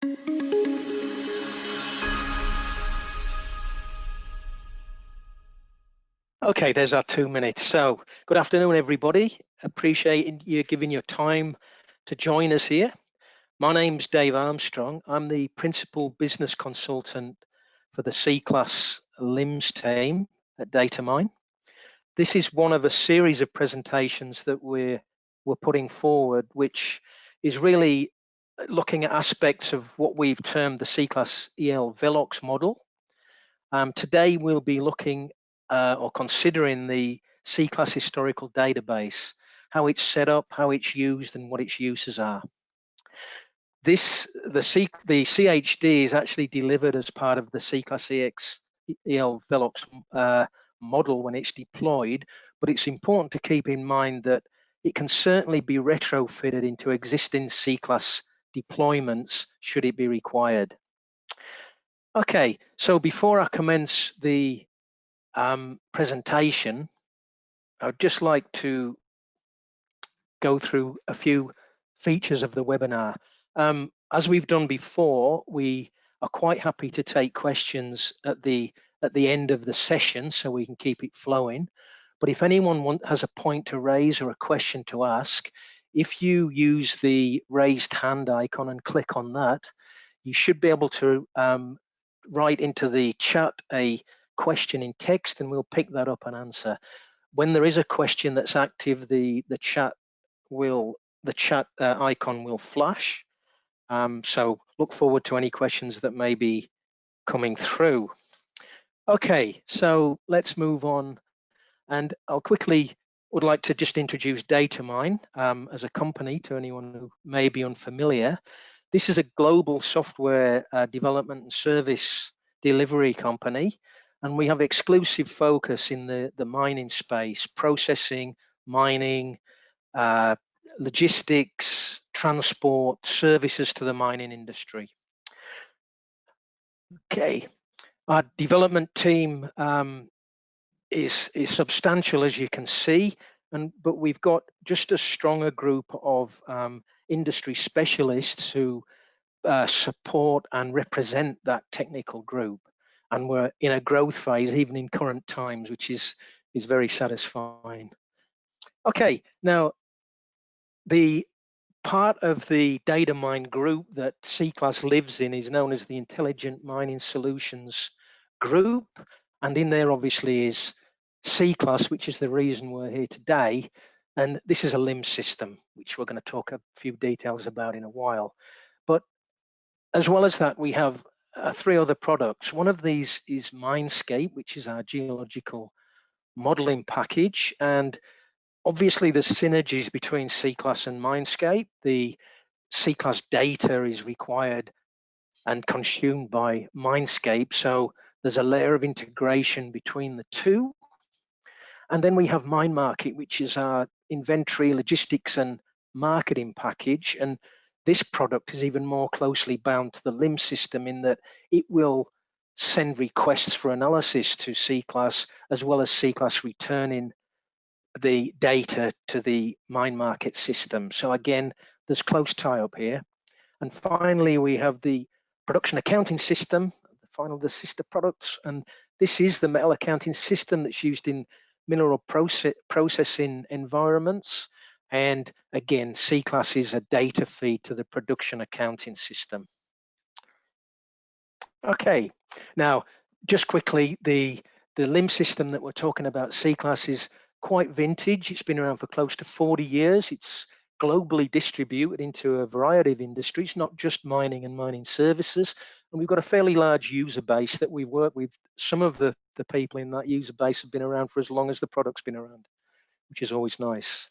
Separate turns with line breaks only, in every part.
Okay, there's our 2 minutes. So, good afternoon, everybody. Appreciate you giving your time to join us here. My name's Dave Armstrong. I'm the Principal Business Consultant for the CCLAS LIMS team at Datamine. This is one of a series of presentations that we're putting forward, which is really looking at aspects of what we've termed the CCLAS EL Velox model. Today we'll be looking or considering the CCLAS Historical Database, how it's set up, how it's used, and what its uses are. The CHD is actually delivered as part of the CCLAS EL Velox model when it's deployed, but it's important to keep in mind that it can certainly be retrofitted into existing CCLAS deployments should it be required. Okay, so before I commence the presentation, I'd just like to go through a few features of the webinar. As we've done before, we are quite happy to take questions at the end of the session so we can keep it flowing. But if anyone has a point to raise or a question to ask, if you use the raised hand icon and click on that, you should be able to write into the chat a question in text, and we'll pick that up and answer. When there is a question that's active, the chat icon will flash. So look forward to any questions that may be coming through. Okay, so let's move on, and I'll quickly would like to just introduce Datamine as a company to anyone who may be unfamiliar. This is a global software development and service delivery company, and we have exclusive focus in the mining space, processing, mining, logistics, transport, services to the mining industry. Okay, our development team is substantial, as you can see, but we've got just as strong a group of industry specialists who support and represent that technical group, and we're in a growth phase even in current times, which is very satisfying. Okay, now the part of the Datamine group that CCLAS lives in is known as the Intelligent Mining Solutions Group, and in there obviously is CCLAS, which is the reason we're here today, and this is a LIMS system, which we're going to talk a few details about in a while. But as well as that, we have 3 other products. One of these is Mindscape, which is our geological modeling package, and obviously there's synergies between CCLAS and Mindscape. The CCLAS data is required and consumed by Mindscape, so there's a layer of integration between the two. And then we have MindMarket, which is our inventory, logistics, and marketing package. And this product is even more closely bound to the LIMS system in that it will send requests for analysis to CCLAS, as well as CCLAS returning the data to the MindMarket system. So again, there's close tie-up here. And finally, we have the production accounting system, the final of the sister products. And this is the metal accounting system that's used in mineral processing environments. And again, CCLAS is a data feed to the production accounting system. Okay, now just quickly, the LIMS system that we're talking about, CCLAS, is quite vintage. It's been around for close to 40 years. It's globally distributed into a variety of industries, not just mining and mining services. And we've got a fairly large user base that we work with. Some of the people in that user base have been around for as long as the product's been around, which is always nice.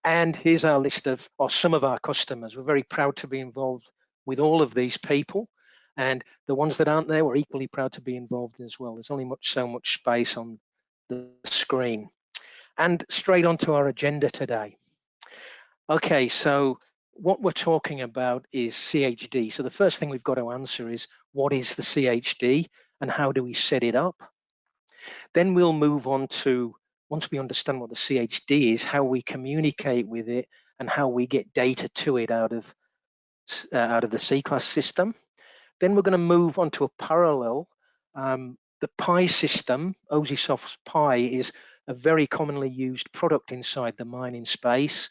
And here's our list of, or some of our customers. We're very proud to be involved with all of these people. And the ones that aren't there, we're equally proud to be involved in as well. There's only so much space on the screen. And straight onto our agenda today. Okay, so what we're talking about is CHD. So the first thing we've got to answer is, what is the CHD and how do we set it up? Then we'll move on to, once we understand what the CHD is, how we communicate with it and how we get data to it out of out of the CCLAS system. Then we're going to move on to a parallel. The PI system, OSI-PI, is a very commonly used product inside the mining space.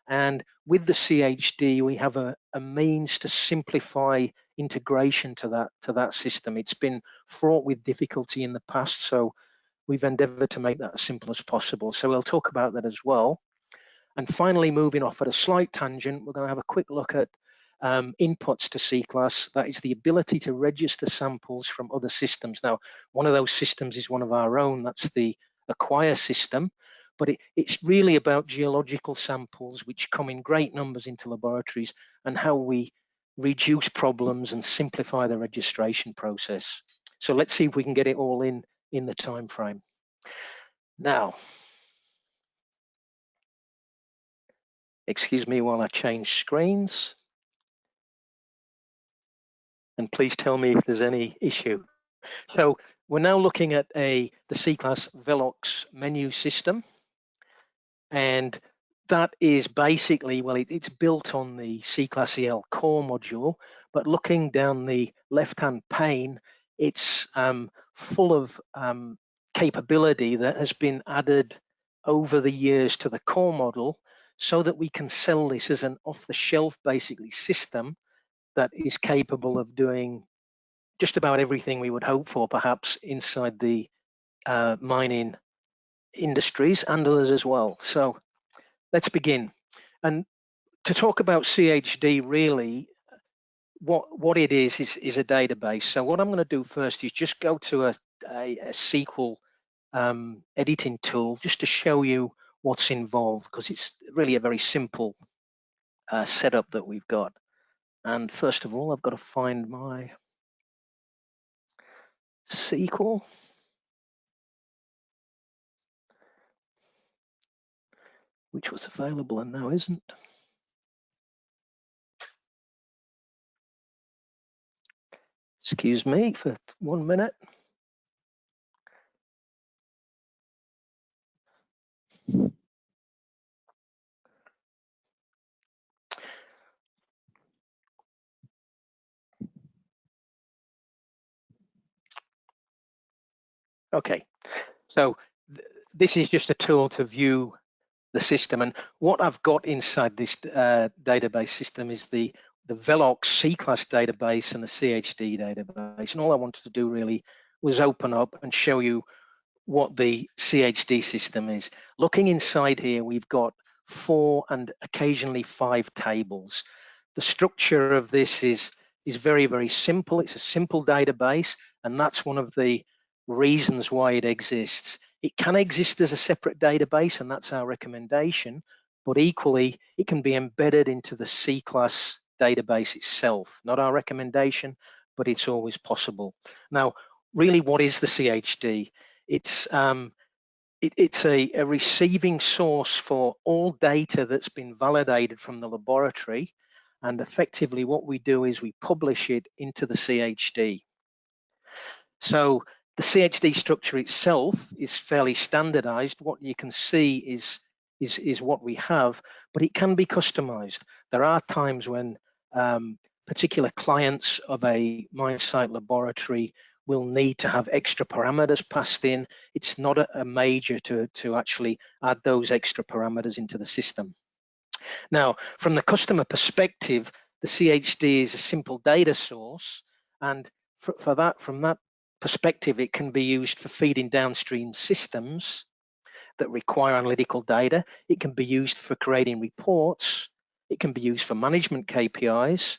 And with the CHD, we have a means to simplify integration to that system. It's been fraught with difficulty in the past, so we've endeavored to make that as simple as possible. So we'll talk about that as well. And finally, moving off at a slight tangent, we're going to have a quick look at inputs to CCLAS. That is the ability to register samples from other systems. Now, one of those systems is one of our own. That's the Acquire system. But it's really about geological samples which come in great numbers into laboratories and how we reduce problems and simplify the registration process. So let's see if we can get it all in the time frame. Now, excuse me while I change screens. And please tell me if there's any issue. So we're now looking at the CCLAS Velox menu system. And that is basically, well, it's built on the CCLAS EL core module, but looking down the left-hand pane, it's full of capability that has been added over the years to the core model so that we can sell this as an off-the-shelf, basically, system that is capable of doing just about everything we would hope for, perhaps, inside the mining industries and others as well. So let's begin. And to talk about CHD, really, what it is a database. So what I'm going to do first is just go to a SQL editing tool just to show you what's involved, because it's really a very simple setup that we've got. And first of all, I've got to find my SQL. Which was available and now isn't. Excuse me for 1 minute. Okay, so this is just a tool to view the system, and what I've got inside this database system is the Velox CCLAS database and the CHD database, and all I wanted to do really was open up and show you what the CHD system is. Looking inside here, we've got 4 and occasionally 5 tables. The structure of this is very, very simple. It's a simple database, and that's one of the reasons why it exists. It can exist as a separate database, and that's our recommendation, but equally, it can be embedded into the CCLAS database itself. Not our recommendation, but it's always possible. Now, really, what is the CHD? It's a receiving source for all data that's been validated from the laboratory, and effectively what we do is we publish it into the CHD. So the CHD structure itself is fairly standardized. What you can see is what we have, but it can be customized. There are times when particular clients of a mine site laboratory will need to have extra parameters passed in. It's not a major to actually add those extra parameters into the system. Now, from the customer perspective, the CHD is a simple data source, and from that perspective, it can be used for feeding downstream systems that require analytical data. It can be used for creating reports. It can be used for management KPIs.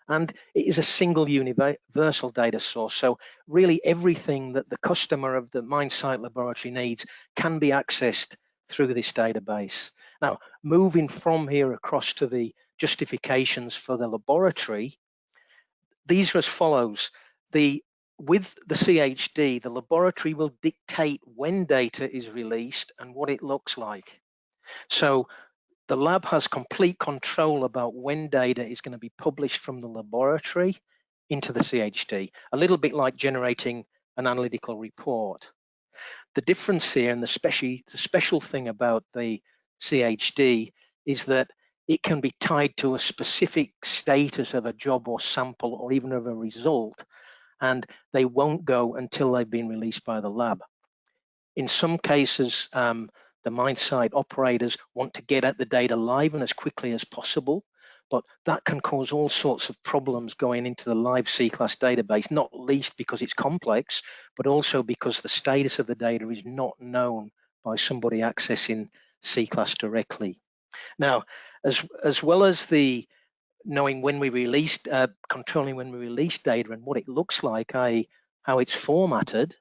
And it is a single universal data source. So really everything that the customer of the mine site laboratory needs can be accessed through this database. Now, moving from here across to the justifications for the laboratory, these are as follows. With the CHD, the laboratory will dictate when data is released and what it looks like. So the lab has complete control about when data is going to be published from the laboratory into the CHD, a little bit like generating an analytical report. The difference here, and the special thing about the CHD, is that it can be tied to a specific status of a job or sample or even of a result, and they won't go until they've been released by the lab. In some cases, the mine site operators want to get at the data live and as quickly as possible, but that can cause all sorts of problems going into the live CCLAS database, not least because it's complex, but also because the status of the data is not known by somebody accessing CCLAS directly. Now, as well as the knowing when we released, controlling when we release data and what it looks like, how it's formatted,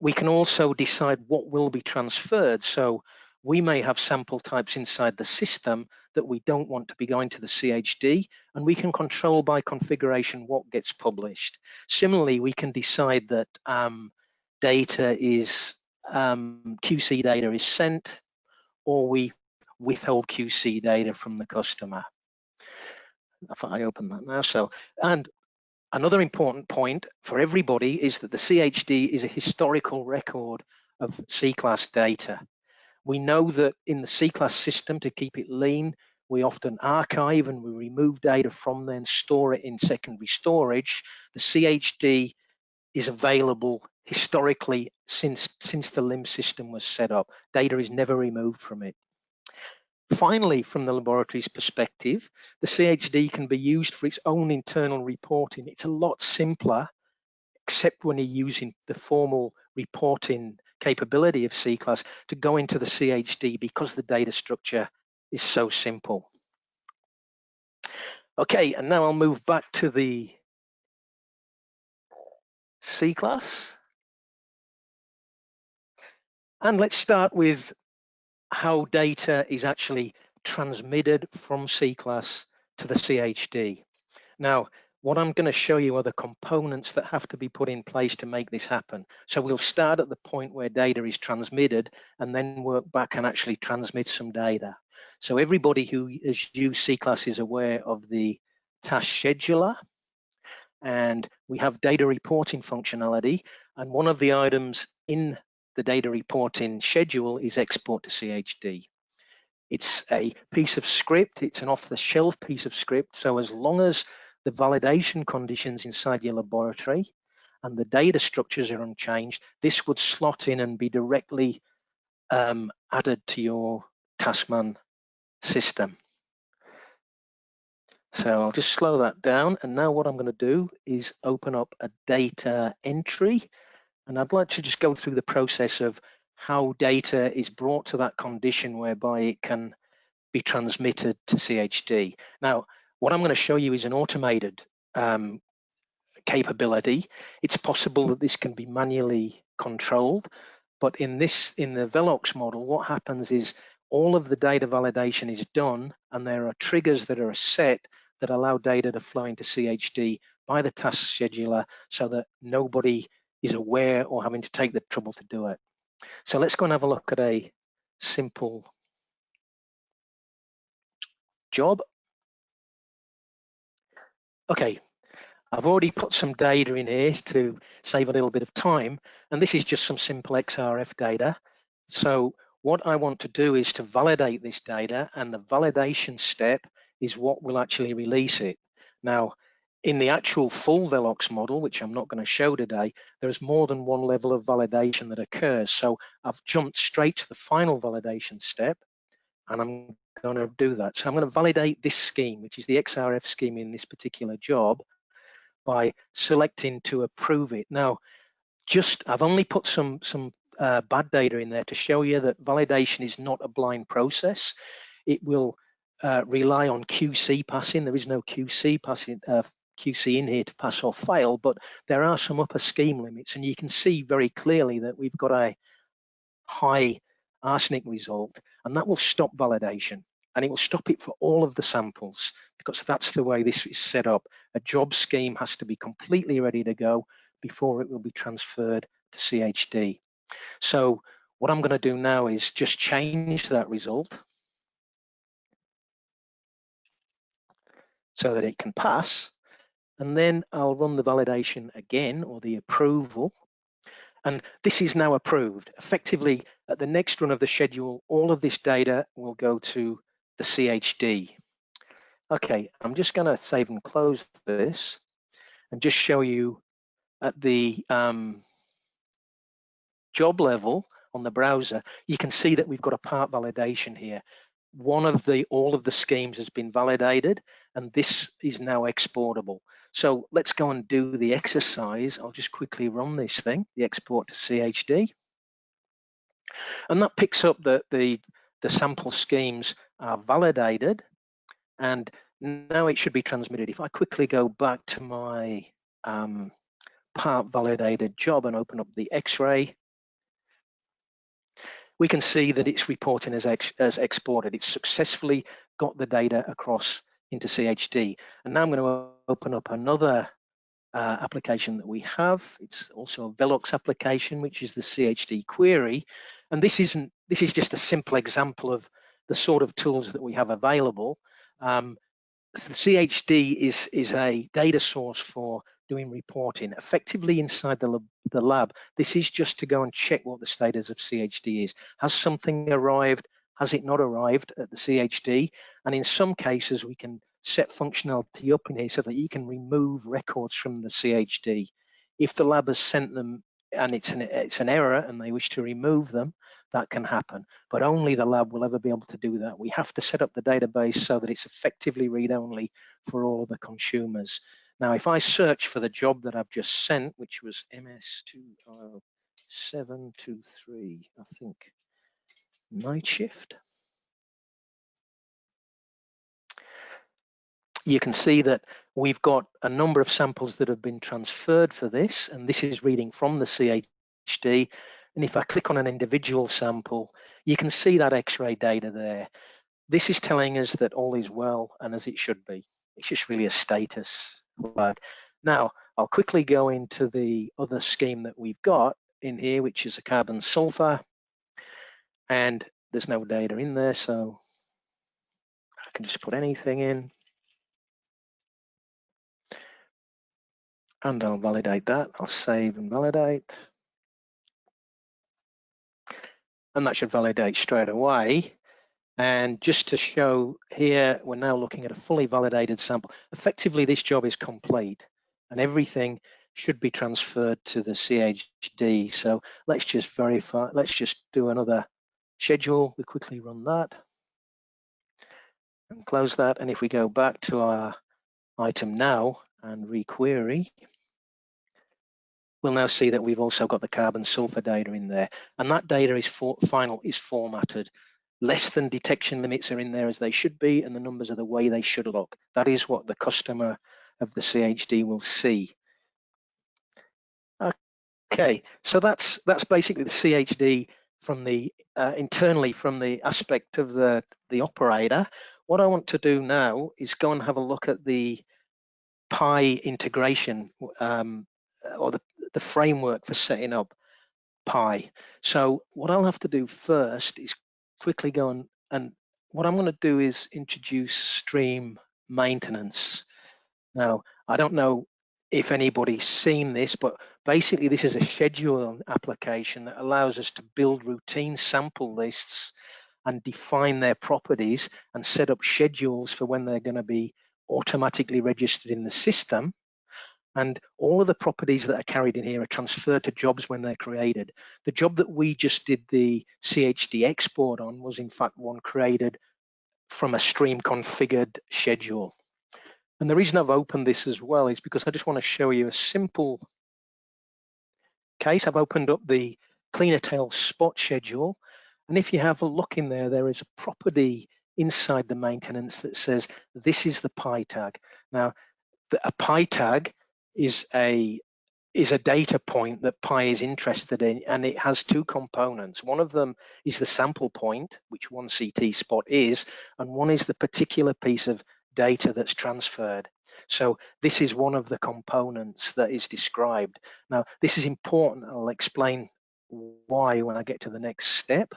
we can also decide what will be transferred. So we may have sample types inside the system that we don't want to be going to the CHD, and we can control by configuration what gets published. Similarly, we can decide that data is QC data is sent, or we withhold QC data from the customer. If I open that now, and another important point for everybody is that the CHD is a historical record of CCLAS data. We know that in the CCLAS system, to keep it lean, we often archive and we remove data from there and store it in secondary storage. The CHD is available historically since the LIMS system was set up. Data is never removed from it. Finally, from the laboratory's perspective, the CHD can be used for its own internal reporting. It's a lot simpler, except when you're using the formal reporting capability of CCLAS to go into the CHD because the data structure is so simple. Okay, and now I'll move back to the CCLAS. And let's start with how data is actually transmitted from CCLAS to the CHD. Now, what I'm going to show you are the components that have to be put in place to make this happen. So we'll start at the point where data is transmitted and then work back and actually transmit some data. So everybody who has used CCLAS is aware of the task scheduler, and we have data reporting functionality. And one of the items in the data reporting schedule is export to CHD. It's a piece of script. It's an off-the-shelf piece of script. So as long as the validation conditions inside your laboratory and the data structures are unchanged, this would slot in and be directly added to your Taskman system. So I'll just slow that down. And now what I'm going to do is open up a data entry. And I'd like to just go through the process of how data is brought to that condition whereby it can be transmitted to CHD. Now, what I'm going to show you is an automated capability. It's possible that this can be manually controlled, but in the Velox model, what happens is all of the data validation is done, and there are triggers that are set that allow data to flow into CHD by the task scheduler so that nobody is aware or having to take the trouble to do it. So let's go and have a look at a simple job. Okay, I've already put some data in here to save a little bit of time, and this is just some simple XRF data. So what I want to do is to validate this data, and the validation step is what will actually release it. Now, in the actual full Velox model, which I'm not going to show today, there's more than one level of validation that occurs. So I've jumped straight to the final validation step, and I'm going to do that. So I'm going to validate this scheme, which is the XRF scheme in this particular job, by selecting to approve it. Now, I've only put some bad data in there to show you that validation is not a blind process. It will rely on QC passing. There is no QC passing, QC in here to pass or fail, but there are some upper scheme limits, and you can see very clearly that we've got a high arsenic result, and that will stop validation, and it will stop it for all of the samples, because that's the way this is set up. A job scheme has to be completely ready to go before it will be transferred to CHD. So what I'm going to do now is just change that result so that it can pass, and then I'll run the validation again, or the approval, and this is now approved. Effectively, at the next run of the schedule, all of this data will go to the CHD. Okay, I'm just going to save and close this and just show you at the job level on the browser. You can see that we've got a part validation here. All of the schemes has been validated, and this is now exportable. So let's go and do the exercise. I'll just quickly run this thing, the export to CHD. And that picks up that the sample schemes are validated, and now it should be transmitted. If I quickly go back to my part validated job and open up the X-ray, we can see that it's reporting as exported. It's successfully got the data across into CHD. And now I'm going to open up another application that we have. It's also a Velox application, which is the CHD Query. And this is just a simple example of the sort of tools that we have available. So the CHD is a data source for doing reporting effectively inside the lab. This is just to go and check what the status of CHD is. Has something arrived? Has it not arrived at the CHD? And in some cases, we can set functionality up in here so that you can remove records from the CHD. If the lab has sent them and it's an error and they wish to remove them, that can happen, but only the lab will ever be able to do that. We have to set up the database so that it's effectively read-only for all of the consumers. Now, if I search for the job that I've just sent, which was MS20723, I think, night shift, you can see that we've got a number of samples that have been transferred for this, and this is reading from the CHD. And if I click on an individual sample, you can see that X-ray data there. This is telling us that all is well and as it should be. It's just really a status flag. Now, I'll quickly go into the other scheme that we've got in here, which is a carbon sulfur, and there's no data in there, so I can just put anything in. And I'll validate that. I'll save and validate. And that should validate straight away. And just to show here, we're now looking at a fully validated sample. Effectively, this job is complete and everything should be transferred to the CHD. So let's just verify, let's just do another schedule. We quickly run that and close that. And if we go back to our item now and requery, we'll now see that we've also got the carbon sulfur data in there. And that data is formatted. Less than detection limits are in there as they should be, and the numbers are the way they should look. That is what the customer of the CHD will see. Okay, so that's basically the CHD from the internally from the aspect of the operator. What I want to do now is go and have a look at the PI integration or the framework for setting up PI. So what I'll have to do first is quickly go and what I'm going to do is introduce stream maintenance. Now, I don't know if anybody's seen this, but basically this is a schedule application that allows us to build routine sample lists and define their properties and set up schedules for when they're going to be automatically registered in the system. And all of the properties that are carried in here are transferred to jobs when they're created. The job that we just did the CHD export on was in fact one created from a stream configured schedule. And the reason I've opened this as well is because I just want to show you a simple case. I've opened up the cleaner tail spot schedule. And if you have a look in there, there is a property inside the maintenance that says, this is the PI tag. Now, a PI tag is a data point that PI is interested in, and it has two components. One of them is the sample point, which one CT spot is, and one is the particular piece of data that's transferred. So this is one of the components that is described. Now, this is important. I'll explain why when I get to the next step.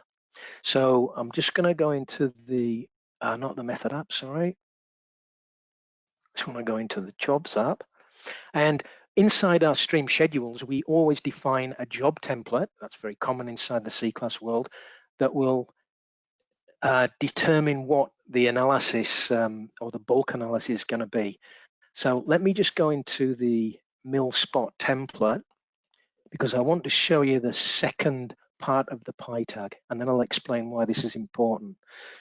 So I'm just going to go into the, not the method app, sorry. I just want to go into the jobs app. And inside our stream schedules, we always define a job template. That's very common inside the CCLAS world that will determine what the analysis or the bulk analysis is going to be. So let me just go into the mill spot template, because I want to show you the second part of the PI tag, and then I'll explain why this is important.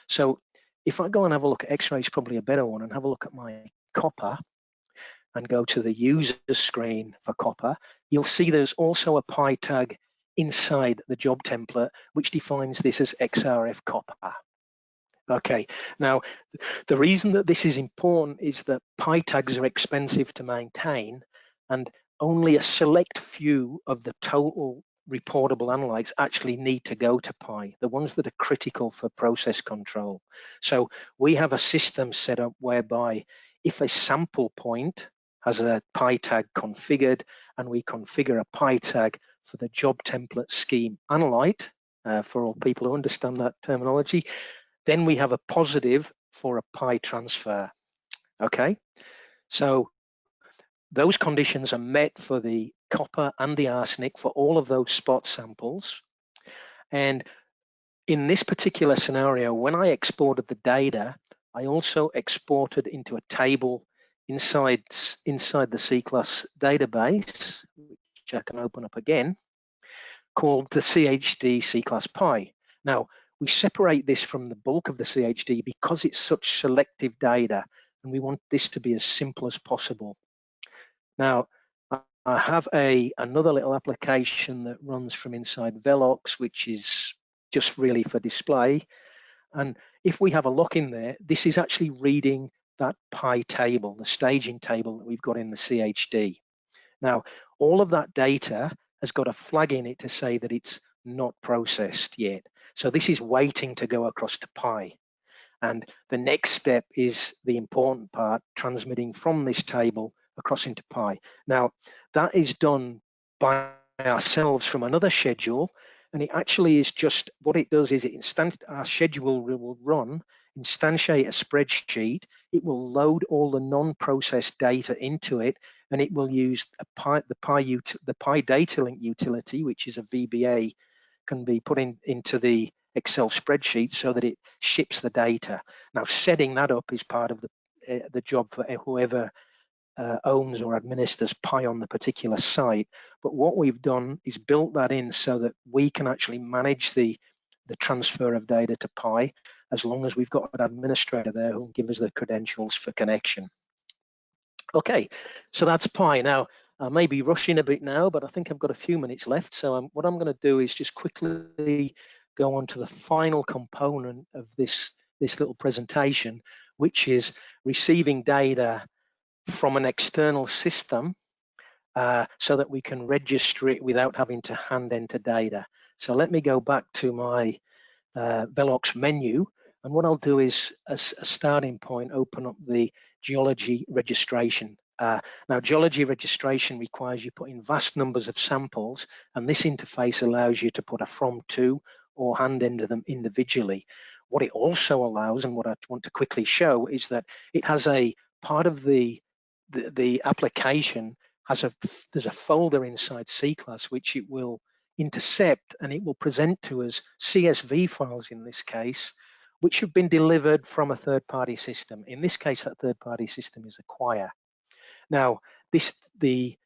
So if I go and have a look at X-ray, is probably a better one, and have a look at my copper and go to the user screen for copper, you'll see there's also a PI tag inside the job template, which defines this as XRF copper. Okay, now the reason that this is important is that PI tags are expensive to maintain, and only a select few of the total reportable analytes actually need to go to PI, the ones that are critical for process control. So we have a system set up whereby if a sample point has a PI tag configured, and we configure a PI tag for the job template scheme analyte, for all people who understand that terminology, then we have a positive for a PI transfer. Okay, so those conditions are met for the copper and the arsenic for all of those spot samples. And in this particular scenario, when I exported the data, I also exported into a table inside the CCLAS database, which I can open up again, called the CHD CCLAS PI. Now, we separate this from the bulk of the CHD because it's such selective data, and we want this to be as simple as possible. Now, I have another little application that runs from inside Velox, which is just really for display. And if we have a look in there, this is actually reading that PI table, the staging table that we've got in the CHD. Now, all of that data has got a flag in it to say that it's not processed yet. So this is waiting to go across to PI. And the next step is the important part, transmitting from this table across into PI. Now, that is done by ourselves from another schedule, and it actually is just, what it does is our schedule will run, instantiate a spreadsheet, it will load all the non-processed data into it, and it will use the PI data link utility, which is a VBA, can be put into the Excel spreadsheet so that it ships the data. Now, setting that up is part of the job for whoever owns or administers PI on the particular site. But what we've done is built that in so that we can actually manage the transfer of data to PI, as long as we've got an administrator there who will give us the credentials for connection. Okay, so that's PI. Now, I may be rushing a bit now, but I think I've got a few minutes left. So what I'm going to do is just quickly go on to the final component of this little presentation, which is receiving data from an external system so that we can register it without having to hand enter data. So let me go back to my Velox menu, and what I'll do is, as a starting point, open up the Geology Registration. Now, Geology Registration requires you put in vast numbers of samples, and this interface allows you to put a from to or hand enter them individually. What it also allows, and what I want to quickly show, is that it has a part of the application there's a folder inside CCLAS which it will intercept, and it will present to us CSV files in this case, which have been delivered from a third-party system. In this case, that third-party system is Acquire. Now, the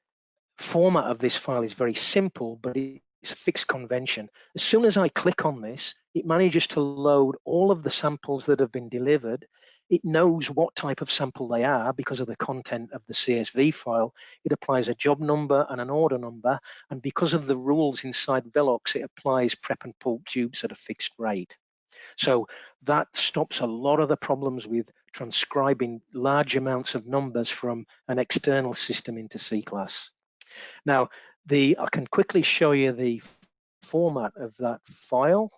format of this file is very simple, but it's a fixed convention. As soon as I click on this, it manages to load all of the samples that have been delivered. It knows what type of sample they are because of the content of the CSV file. It applies a job number and an order number, and because of the rules inside Velox, it applies prep and pulp tubes at a fixed rate. So that stops a lot of the problems with transcribing large amounts of numbers from an external system into CCLAS. Now, I can quickly show you the format of that file.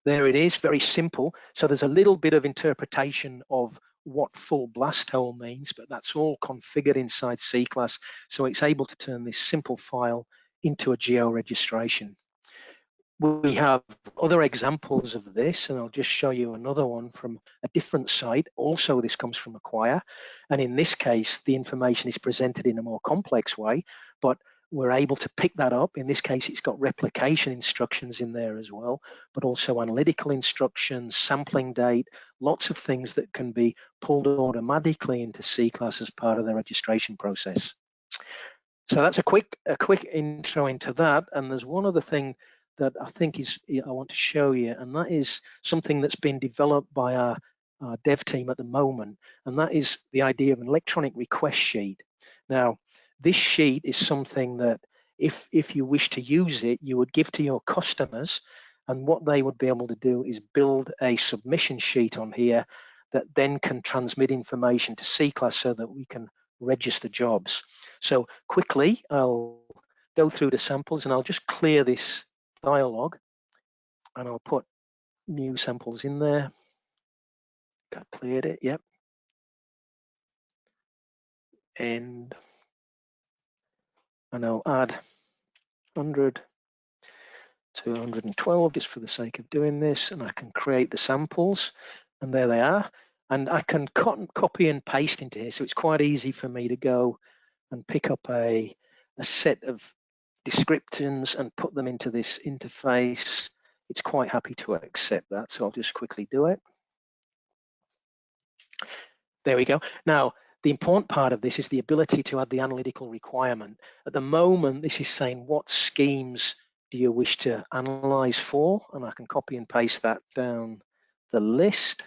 There it is, very simple. So there's a little bit of interpretation of what full blast hole means, but that's all configured inside CCLAS, so it's able to turn this simple file into a Geo Registration. We have other examples of this, and I'll just show you another one from a different site. Also, this comes from Acquire, and in this case, the information is presented in a more complex way, but we're able to pick that up. In this case, it's got replication instructions in there as well, but also analytical instructions, sampling date, lots of things that can be pulled automatically into CCLAS as part of the registration process. So that's a quick intro into that. And there's one other thing that I think I want to show you, and that is something that's been developed by our dev team at the moment, and that is the idea of an electronic request sheet. Now, this sheet is something that if you wish to use it, you would give to your customers, and what they would be able to do is build a submission sheet on here that then can transmit information to CCLAS so that we can register jobs. So quickly, I'll go through the samples and I'll just clear this dialog and I'll put new samples in there. I cleared it, yep. And I'll add 100 to 112 just for the sake of doing this, and I can create the samples, and there they are. And I can copy and paste into here, so it's quite easy for me to go and pick up a set of descriptions and put them into this interface. It's quite happy to accept that, so I'll just quickly do it. There we go. Now, the important part of this is the ability to add the analytical requirement. At the moment, this is saying what schemes do you wish to analyze for, and I can copy and paste that down the list,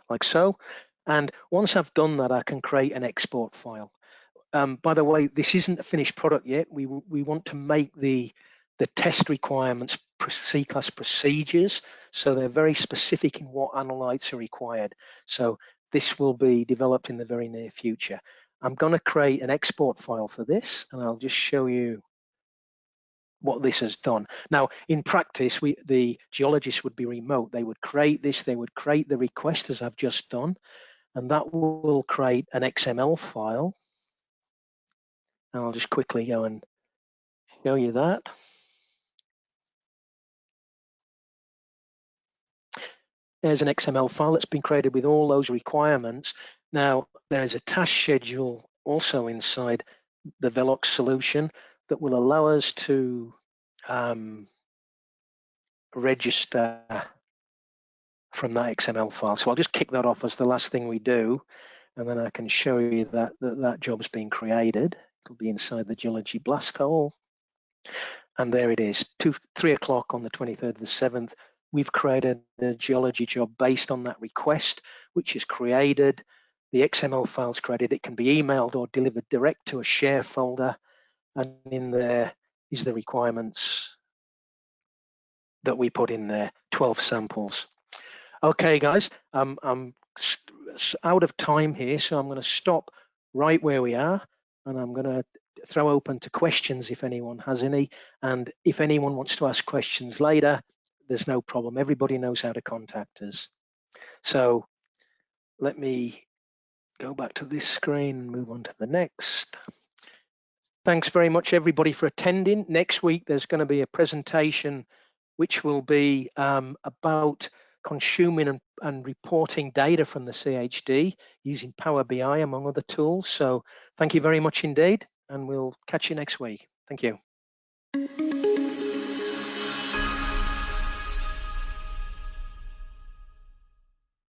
like so. And once I've done that, I can create an export file. By the way, this isn't a finished product yet. We want to make the test requirements CCLAS procedures, so they're very specific in what analytes are required. So this will be developed in the very near future. I'm going to create an export file for this, and I'll just show you what this has done. Now, in practice, the geologists would be remote. They would create this, they would create the request as I've just done, and that will create an XML file. And I'll just quickly go and show you that. There's an XML file that's been created with all those requirements. Now, there is a task schedule also inside the Velox solution that will allow us to register from that XML file. So I'll just kick that off as the last thing we do, and then I can show you that job's been created. It'll be inside the Geology blast hole. And there it is, 3 o'clock on the 23rd of the 7th. We've created a geology job based on that request, which is created. The XML file's created. It can be emailed or delivered direct to a share folder. And in there is the requirements that we put in there, 12 samples. Okay, guys, I'm out of time here, so I'm going to stop right where we are, and I'm going to throw open to questions if anyone has any. And if anyone wants to ask questions later, there's no problem. Everybody knows how to contact us. So let me go back to this screen and move on to the next. Thanks very much, everybody, for attending. Next week, there's going to be a presentation which will be about consuming and reporting data from the CHD using Power BI, among other tools. So thank you very much indeed, and we'll catch you next week. Thank you.